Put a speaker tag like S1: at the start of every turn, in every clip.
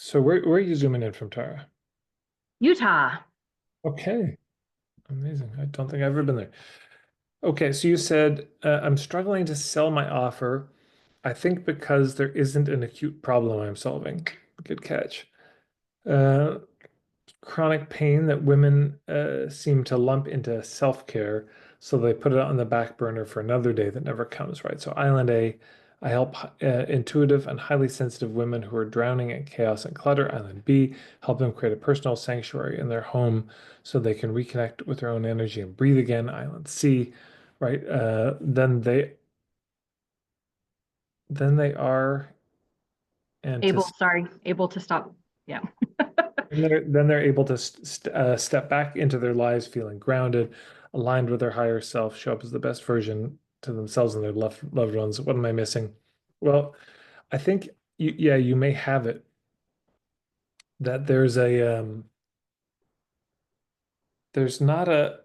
S1: So where are you zooming in from, Tara?
S2: Utah.
S1: Okay, amazing. I don't think I've ever been there. Okay, so you said I'm struggling to sell my offer. I think because there isn't an acute problem I'm solving. Good catch. Uh, Chronic pain that women seem to lump into self-care, so they put it on the back burner for another day that never comes, right? So Island A, I help intuitive and highly sensitive women who are drowning in chaos and clutter. Island B, help them create a personal sanctuary in their home so they can reconnect with their own energy and breathe again. Island C, right? Then they are
S2: Able,
S1: antis
S2: sorry, able to stop. Yeah.
S1: then they're able to step back into their lives feeling grounded, aligned with their higher self, show up as the best version to themselves and their loved ones. What am I missing? Well, I think yeah, you may have it that there's not a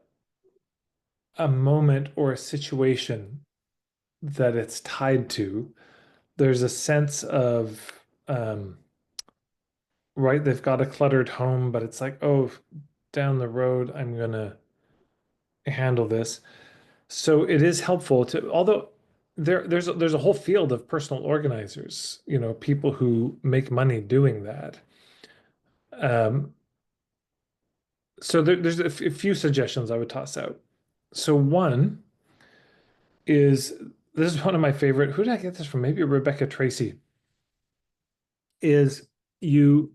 S1: moment or a situation that it's tied to. There's a sense of right, they've got a cluttered home, but it's like, oh, down the road, I'm gonna handle this. So it is helpful to, although there's a whole field of personal organizers, people who make money doing that. Um, so there's a few suggestions I would toss out. So one is this is one of my favorite. Who did I get this from? Maybe Rebecca Tracy. Is you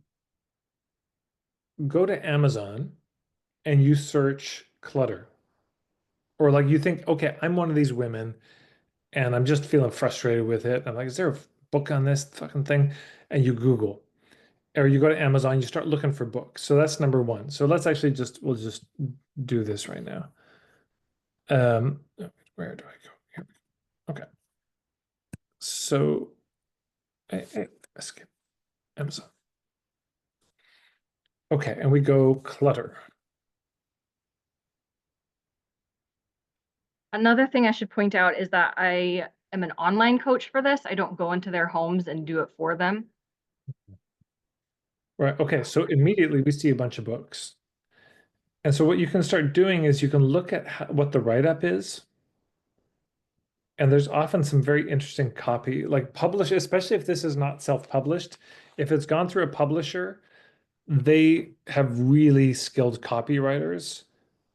S1: go to Amazon and you search clutter, or like you think, okay, I'm one of these women and I'm just feeling frustrated with it. I'm like, is there a book on this fucking thing? And you Google, or you go to Amazon, you start looking for books. So that's number one. So let's actually we'll just do this right now. Where do I go? Here we go. Okay. So escape Amazon. Okay, and we go clutter.
S2: Another thing I should point out is that I am an online coach for this. I don't go into their homes and do it for them.
S1: Right. Okay. So immediately we see a bunch of books. And so what you can start doing is you can look at what the write-up is. And there's often some very interesting copy, like publish, especially if this is not self-published. If it's gone through a publisher, they have really skilled copywriters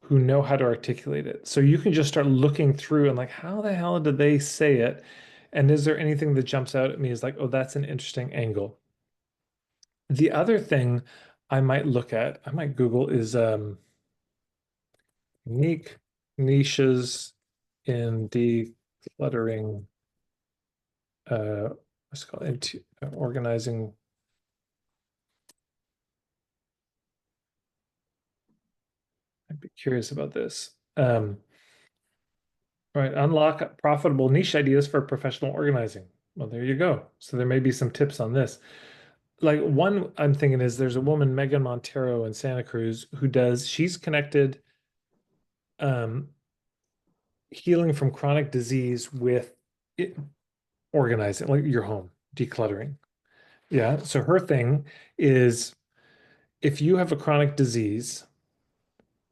S1: who know how to articulate it. So you can just start looking through and like, how the hell did they say it? And is there anything that jumps out at me is like, oh, that's an interesting angle. The other thing I might look at, I might Google is unique niches in decluttering, what's it called, into organizing. I'd be curious about this. Right, unlock profitable niche ideas for professional organizing. Well, there you go. So there may be some tips on this. Like one I'm thinking is there's a woman, Megan Montero in Santa Cruz, she's connected um, healing from chronic disease with it, organizing, like your home, decluttering. Yeah. So her thing is if you have a chronic disease,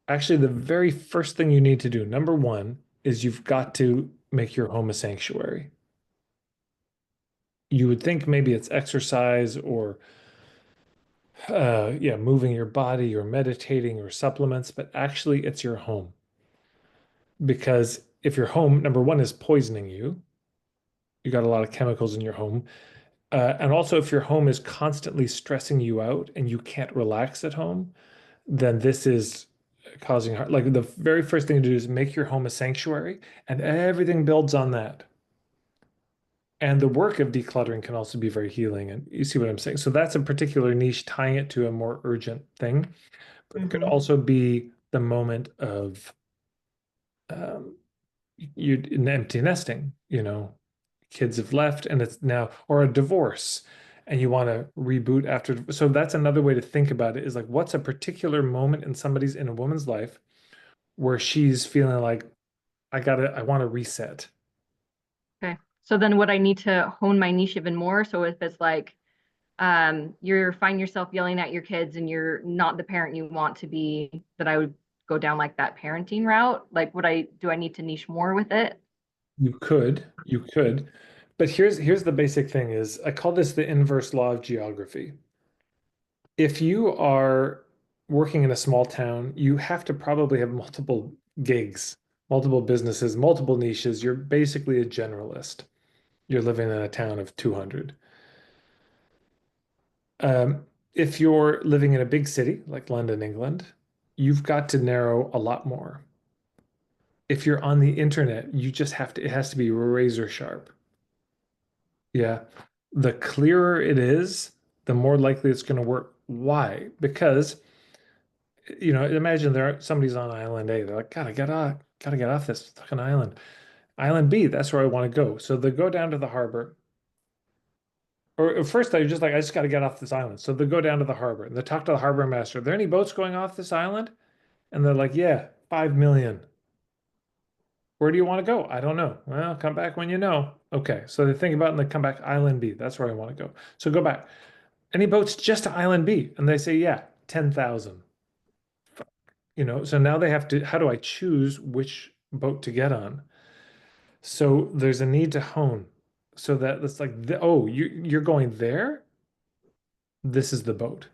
S1: actually the very first thing you need to do, number one, is you've got to make your home a sanctuary. You would think maybe it's exercise or yeah, moving your body or meditating or supplements, but actually it's your home. Because if your home, number one, is poisoning you, you got a lot of chemicals in your home. And also, if your home is constantly stressing you out and you can't relax at home, then this is causing heart. Like the very first thing to do is make your home a sanctuary, and everything builds on that. And the work of decluttering can also be very healing. And you see what I'm saying? So that's a particular niche, tying it to a more urgent thing. But it could
S2: Hmm.
S1: also be the moment of um, you in empty nesting, kids have left and it's now, or a divorce and you want to reboot after. So that's another way to think about it is like, what's a particular moment in a woman's life where she's feeling like, I want to reset.
S2: Okay. So then would I need to hone my niche even more? So if it's like you're find yourself yelling at your kids and you're not the parent you want to be, that I would go down like that parenting route? Like, do I need to niche more with it?
S1: You could, but here's the basic thing is I call this the inverse law of geography. If you are working in a small town, you have to probably have multiple gigs, multiple businesses, multiple niches. You're basically a generalist. You're living in a town of 200. If you're living in a big city like London, England, you've got to narrow a lot more. If you're on the internet, you just have to, it has to be razor sharp. Yeah. The clearer it is, the more likely it's going to work. Why? Because, imagine somebody's on island A. They're like, gotta get off this fucking island. Island B, that's where I want to go. So they go down to the harbor. Or at first they're just like, I just gotta get off this island. So they go down to the harbor and they talk to the harbor master. Are there any boats going off this island? And they're like, yeah, 5 million. Where do you want to go? I don't know. Well, come back when you know. Okay. So they think about it and they come back, Island B. That's where I want to go. So go back. Any boats just to Island B? And they say, yeah, 10,000. So now they have to, how do I choose which boat to get on? So there's a need to hone so that it's like, oh, you're going there? This is the boat.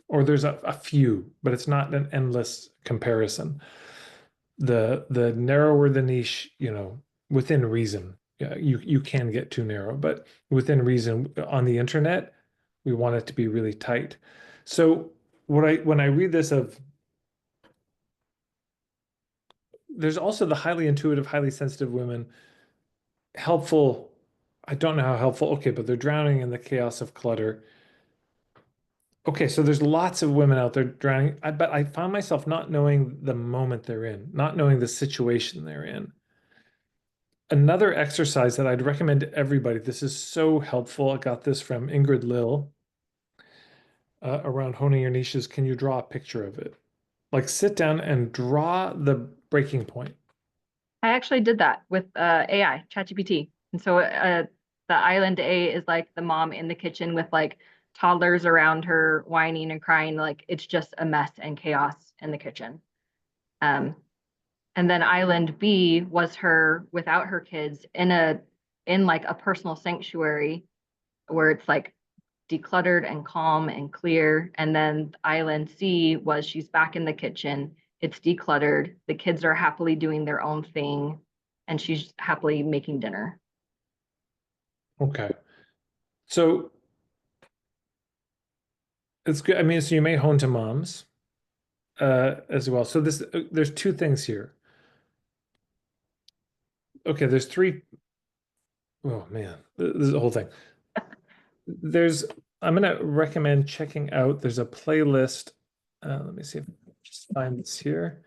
S1: Or there's a few, but it's not an endless comparison. The narrower the niche, within reason. Yeah, you can get too narrow, but within reason on the internet, we want it to be really tight. So when I read this of there's also the highly intuitive, highly sensitive women, helpful. I don't know how helpful. Okay, but they're drowning in the chaos of clutter. Okay, so there's lots of women out there drowning, but I found myself not knowing the moment they're in, not knowing the situation they're in. Another exercise that I'd recommend to everybody, this is so helpful. I got this from Ingrid Lill around honing your niches. Can you draw a picture of it? Like sit down and draw the breaking point.
S2: I actually did that with AI, ChatGPT. And so the island A is like the mom in the kitchen with like toddlers around her whining and crying. Like it's just a mess and chaos in the kitchen. Um, and then island B was her without her kids in like a personal sanctuary where it's like decluttered and calm and clear. And then island C was she's back in the kitchen. It's decluttered. The kids are happily doing their own thing, and she's happily making dinner.
S1: Okay. So it's good. I mean, so you may hone to moms as well. So there's two things here. Okay, there's three. Oh man, this is the whole thing. There's, I'm gonna recommend checking out. There's a playlist. Let me see if I can just find this here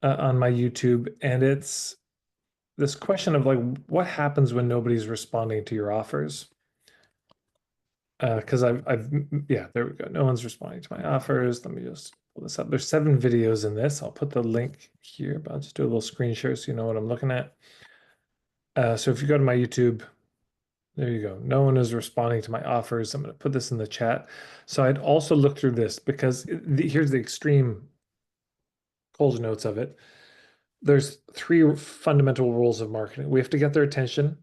S1: on my YouTube, and it's this question of like, what happens when nobody's responding to your offers? Because yeah, there we go. No one's responding to my offers. Let me just pull this up. There's 7 videos in this. I'll put the link here, but I'll just do a little screen share so you know what I'm looking at. So if you go to my YouTube, there you go. No one is responding to my offers. I'm going to put this in the chat. So I'd also look through this because here's the extreme cold notes of it. There's 3 fundamental rules of marketing. We have to get their attention.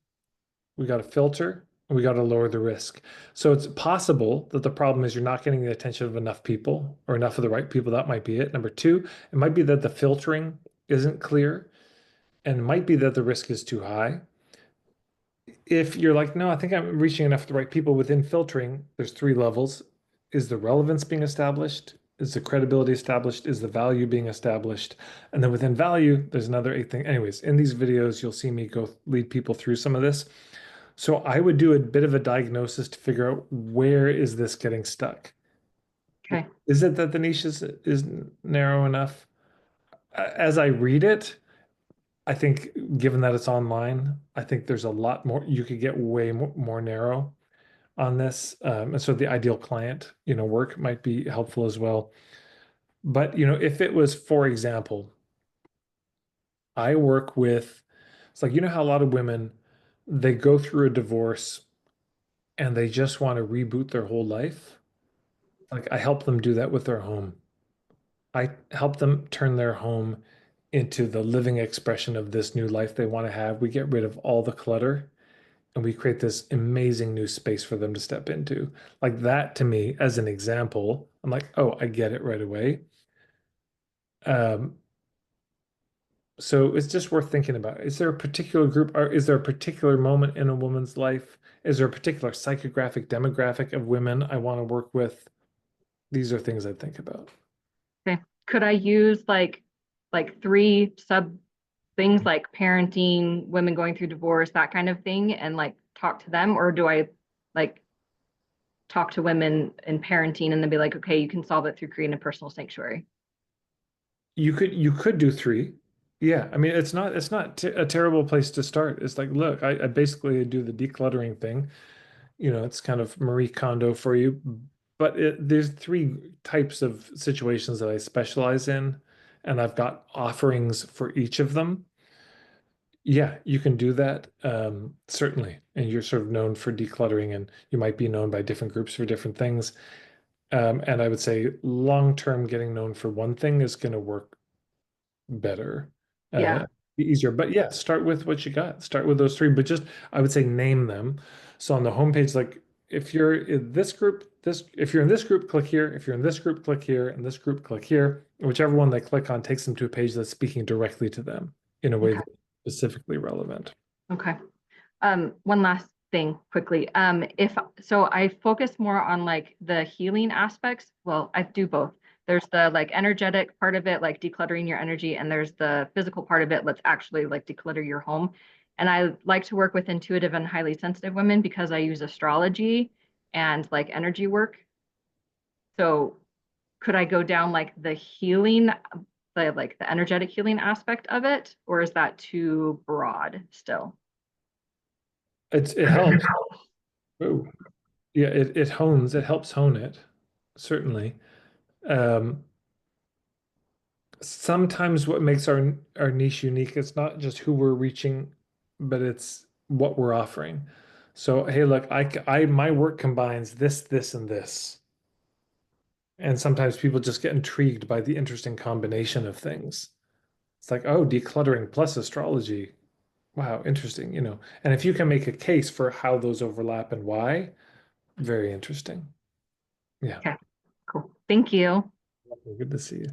S1: We got to filter. We got to lower the risk. So it's possible that the problem is you're not getting the attention of enough people or enough of the right people. That might be it. Number 2, it might be that the filtering isn't clear, and it might be that the risk is too high. If you're like, no, I think I'm reaching enough of the right people within filtering, there's 3 levels. Is the relevance being established? Is the credibility established? Is the value being established? And then within value, there's another 8 thing. Anyways, in these videos, you'll see me go lead people through some of this. So I would do a bit of a diagnosis to figure out where is this getting stuck?
S2: Okay.
S1: Is it that the niche is narrow enough? As I read it, I think given that it's online, I think there's a lot more, you could get way more narrow on this. And so the ideal client, work might be helpful as well. But, if it was, for example, I work with, it's like, how a lot of women, they go through a divorce and they just want to reboot their whole life. Like I help them do that with their home. I help them turn their home into the living expression of this new life they want to have. We get rid of all the clutter and we create this amazing new space for them to step into. Like that to me, as an example, I'm like, oh, I get it right away. Um, so it's just worth thinking about. Is there a particular group or is there a particular moment in a woman's life? Is there a particular psychographic demographic of women I want to work with? These are things I think about.
S2: Okay. Could I use like three sub things like parenting, women going through divorce, that kind of thing, and like talk to them, or do I like talk to women in parenting and then be like, okay, you can solve it through creating a personal sanctuary?
S1: You could do three. Yeah, I mean it's not t a terrible place to start. It's like, look, I basically do the decluttering thing. It's kind of Marie Kondo for you. But there's three types of situations that I specialize in, and I've got offerings for each of them. Yeah, you can do that, certainly. And you're sort of known for decluttering, and you might be known by different groups for different things. And I would say long term, getting known for one thing is going to work better,
S2: Yeah,
S1: uh, easier. But yeah, start with what you got. Start with those three, but just I would say name them. So on the homepage, like if you're in this group, if you're in this group, click here. If you're in this group, click here, and this group, click here. Whichever one they click on takes them to a page that's speaking directly to them in a way
S2: okay,
S1: that's specifically relevant.
S2: okay. One last thing quickly. If so, I focus more on like the healing aspects. Well, I do both. There's the like energetic part of it, like decluttering your energy, and there's the physical part of it. Let's actually like declutter your home. And I like to work with intuitive and highly sensitive women because I use astrology and like energy work. So could I go down like the healing, the energetic healing aspect of it, or is that too broad still?
S1: It helps. Oh, yeah, it helps hone it, certainly. Um, Sometimes what makes our niche unique, it's not just who we're reaching, but it's what we're offering. So, hey, look, my work combines this, this, and this. And sometimes people just get intrigued by the interesting combination of things. It's like, oh, decluttering plus astrology. Wow, interesting. And if you can make a case for how those overlap and why, very interesting. Yeah,
S2: Okay, cool. Thank you.
S1: good to see you.